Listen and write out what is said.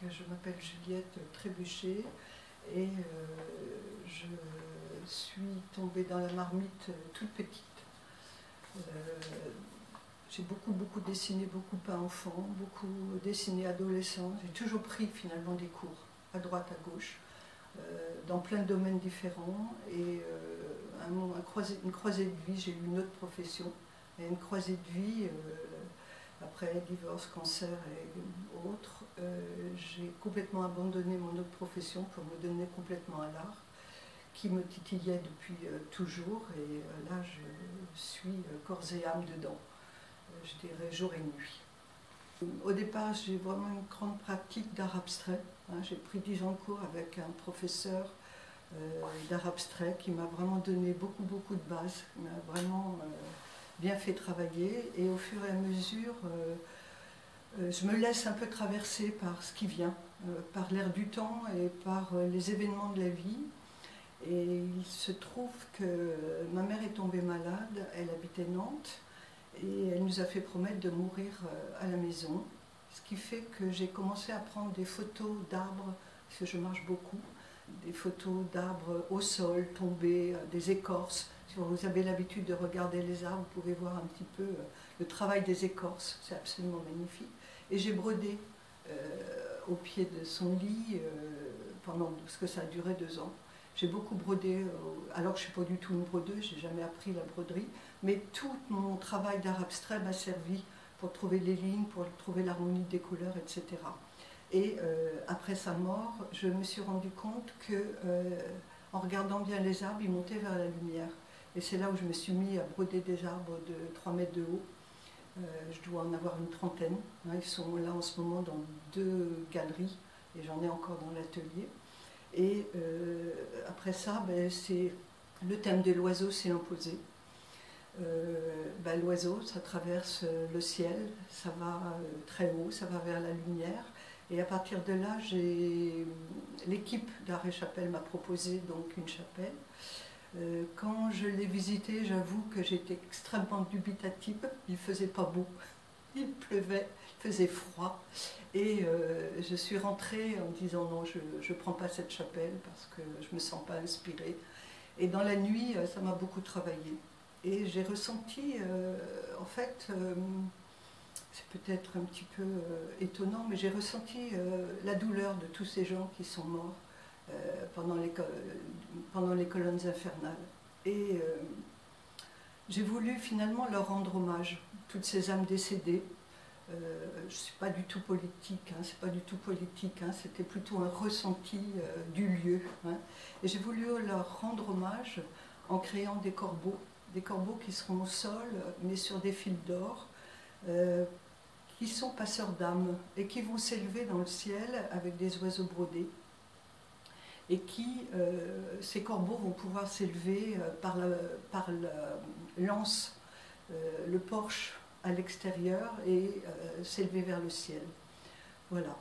je m'appelle Juliette Trébuchet et je suis tombée dans la marmite toute petite. J'ai beaucoup dessiné, beaucoup peint enfant, beaucoup dessiné adolescent. J'ai toujours pris finalement des cours, à droite, à gauche, dans plein de domaines différents. Et une croisée de vie, j'ai eu une autre profession. Et une croisée de vie, après divorce, cancer et autres, j'ai complètement abandonné mon autre profession pour me donner complètement à l'art, qui me titillait depuis toujours. Et là, je suis corps et âme dedans. Je dirais jour et nuit. Au départ, j'ai vraiment une grande pratique d'art abstrait. J'ai pris 10 ans de cours avec un professeur d'art abstrait qui m'a vraiment donné beaucoup de bases, qui m'a vraiment bien fait travailler. Et au fur et à mesure, je me laisse un peu traverser par ce qui vient, par l'air du temps et par les événements de la vie. Et il se trouve que ma mère est tombée malade, elle habitait Nantes, et elle nous a fait promettre de mourir à la maison, ce qui fait que j'ai commencé à prendre des photos d'arbres, parce que je marche beaucoup, des photos d'arbres au sol, tombés, des écorces. Si vous avez l'habitude de regarder les arbres, vous pouvez voir un petit peu le travail des écorces, c'est absolument magnifique. Et j'ai brodé au pied de son lit, parce que ça a duré 2 ans. J'ai beaucoup brodé, alors que je ne suis pas du tout une brodeuse, je n'ai jamais appris la broderie, mais tout mon travail d'art abstrait m'a servi pour trouver les lignes, pour trouver l'harmonie des couleurs, etc. Et après sa mort, je me suis rendu compte que, en regardant bien les arbres, ils montaient vers la lumière. Et c'est là où je me suis mis à broder des arbres de 3 mètres de haut. Je dois en avoir une trentaine. Ils sont là en ce moment dans 2 galeries, et j'en ai encore dans l'atelier. Et après ça, c'est le thème de l'oiseau s'est imposé. L'oiseau, ça traverse le ciel, ça va très haut, ça va vers la lumière. Et à partir de là, l'équipe d'Art et Chapelle m'a proposé donc une chapelle. Quand je l'ai visitée, j'avoue que j'étais extrêmement dubitative. Il ne faisait pas beau, il pleuvait, il faisait froid. Et je suis rentrée en me disant non, je ne prends pas cette chapelle parce que je ne me sens pas inspirée. Et dans la nuit, ça m'a beaucoup travaillé. Et j'ai ressenti, en fait, c'est peut-être un petit peu étonnant, mais j'ai ressenti la douleur de tous ces gens qui sont morts pendant les colonnes infernales. Et j'ai voulu finalement leur rendre hommage, toutes ces âmes décédées. Je ne suis pas du tout politique, c'est pas du tout politique, c'était plutôt un ressenti du lieu. Et j'ai voulu leur rendre hommage en créant des corbeaux qui seront au sol, mais sur des fils d'or, qui sont passeurs d'âmes et qui vont s'élever dans le ciel avec des oiseaux brodés. Et ces corbeaux vont pouvoir s'élever par l'anse, le porche à l'extérieur et s'élever vers le ciel. Voilà.